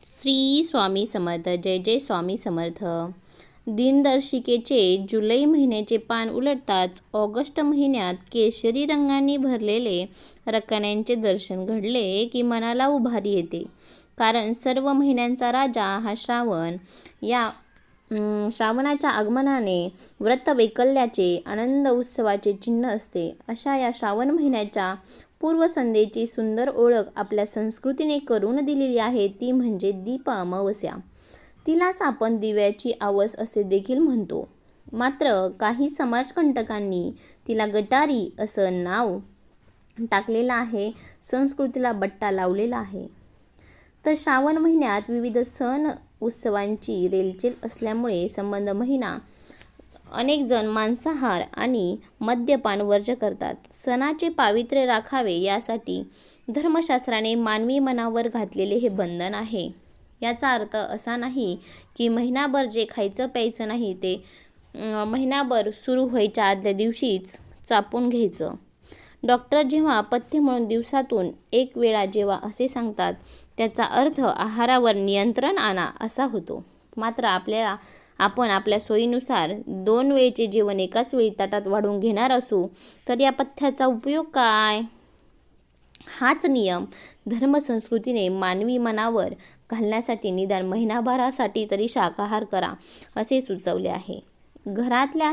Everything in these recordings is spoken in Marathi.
श्री स्वामी समर्थ. जय जय स्वामी समर्थ. दिनदर्शिकेचे जुलै महिन्याचे पान उलटताच ऑगस्ट महिन्यात केशरी रंगाने भरलेले रकान्यांचे दर्शन घडले की मनाला उभारी येते. कारण सर्व महिन्यांचा राजा हा श्रावण. या श्रावणाच्या आगमनाने व्रतवैकल्याचे आनंद उत्सवाचे चिन्ह असते. अशा या श्रावण महिन्याच्या पूर्वसंध्येची सुंदर ओळख आपल्या संस्कृतीने करून दिलेली आहे, ती म्हणजे दीप अमावस्या. तिलाच आपण दिव्याची आवस असे देखील म्हणतो. मात्र काही समाजकंटकांनी तिला गटारी असं नाव टाकलेलं आहे, संस्कृतीला बट्टा लावलेला आहे. तर श्रावण महिन्यात विविध सण उत्सवांची रेलचेल असल्यामुळे संबंध महिना अनेक जण मांसाहार आणि मद्यपान वर्ज करतात. सणाचे पावित्र्य राखावे यासाठी धर्मशास्त्राने मानवी मनावर घातलेले हे बंधन आहे. याचा अर्थ असा नाही की महिनाभर जे खायचं प्यायचं नाही ते महिनाभर सुरू व्हायच्या आदल्या दिवशीच चापून घ्यायचं. डॉक्टर जेव्हा पथ्य म्हणून दिवसातून एक वेळा जेवा असे सांगतात, त्याचा अर्थ आहारावर नियंत्रण आणा असा होतो. मात्र आपण आपल्या सोयीनुसार 2 वेळचे जेवण एकाच वेळी ताटात वाढून घेणार असू तर या पथ्याचा उपयोग काय? हाच नियम धर्मसंस्कृतीने मानवी मनावर घालण्यासाठी निदान महिनाभरासाठी तरी शाकाहार करा असे सुचवले आहे. घरातल्या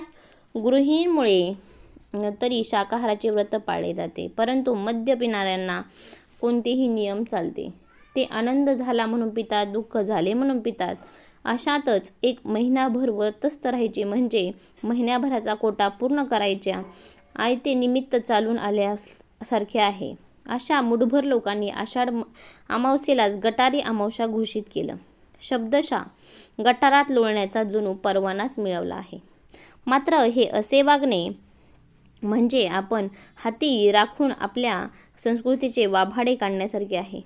गृहिणींमुळे तरी शाकाहाराचे व्रत पाळले जाते, परंतु मद्य पिणाऱ्यांना कोणतेही नियम चालते. ते आनंद झाला म्हणून पितात, दुःख झाले म्हणून पितात. अशातच एक महिनाभर व्रतस्थ राहायचे म्हणजे महिन्याभराचा कोटा पूर्ण करायच्या आयते निमित्त चालून आल्यासारखे आहे. अशा मुठभर लोकांनी आषाढ अमावस्येलाच गटारी अमावस्या घोषित केलं. शब्दशः गटारात लोळण्याचा जणू परवानाच मिळवला आहे. मात्र हे असे वागणे म्हणजे आपण हाती राखून आपल्या संस्कृतीचे वाभाडे काढण्यासारखे आहे.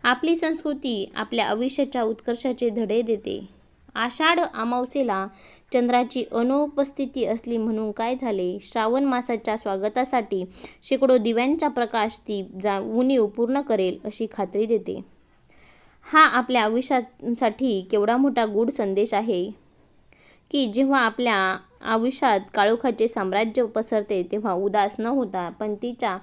आपली संस्कृती आपल्या आयुष्याच्या उत्कर्षाचे धडे देते. आषाढ अमावस्येला चंद्राची अनुपस्थिती असली म्हणून काय झाले? श्रावण मासाच्या स्वागतासाठी शेकडो दिव्यांचा प्रकाश ती उणीव पूर्ण करेल अशी खात्री देते. हा आपल्या आयुष्यासाठी केवढा मोठा गूढ संदेश आहे की जेव्हा आपल्या आयुष्यात काळोखाचे साम्राज्य पसरते तेव्हा उदास न होता पणतीच्या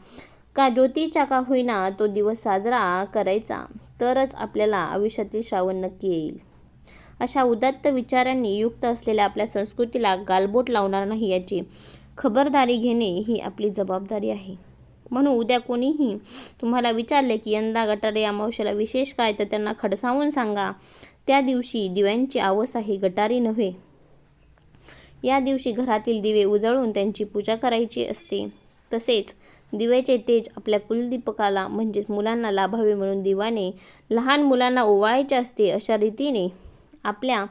का ज्योतीच्या का होईना तो दिवस साजरा करायचा, तरच आपल्याला आयुष्यातील श्रावण नक्की येईल. अशा उदात्त विचारांनी युक्त असलेल्या आपल्या संस्कृतीला गालबोट लावणार नाही याची खबरदारी घेणे ही आपली जबाबदारी आहे. म्हणून उद्या कोणीही तुम्हाला विचारले की यंदा गटारी अमावस्येला विशेष काय, तर त्यांना खडसावून सांगा, त्या दिवशी दिव्यांची आवस आहे, गटारी नव्हे. या दिवशी घरातील दिवे उजळून त्यांची पूजा करायची असते. तसेच दिव्याचे तेज आपल्या कुलदीपकाला म्हणजेच मुलांना लाभावे म्हणून दिवाने लहान मुलांना ओवाळायचे असते. अशा रीतीने आपल्या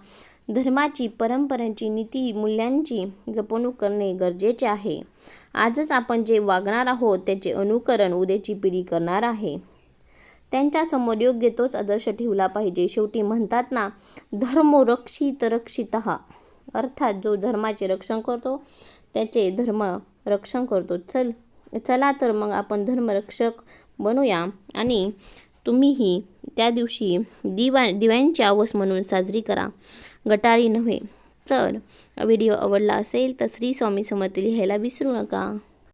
धर्माची, परंपरांची, नीती मूल्यांची जपणूक करणे गरजेचे आहे. आजच आपण जे वागणार आहोत त्याचे अनुकरण उद्याची पिढी करणार आहे. त्यांच्यासमोर योग्य तोच आदर्श ठेवला पाहिजे. शेवटी म्हणतात ना, धर्मो रक्षित रक्षितः, अर्थात जो धर्माचे रक्षण करतो त्याचे धर्म रक्षण करतो. चला तर मग आपण धर्मरक्षक बनूया आणि तुम्हीही त्या दिवशी दिव्यांची आवस म्हणून साजरी करा, गटारी नव्हे. तर व्हिडिओ आवडला असेल तर श्री स्वामी समर्थ लिहायला विसरू नका.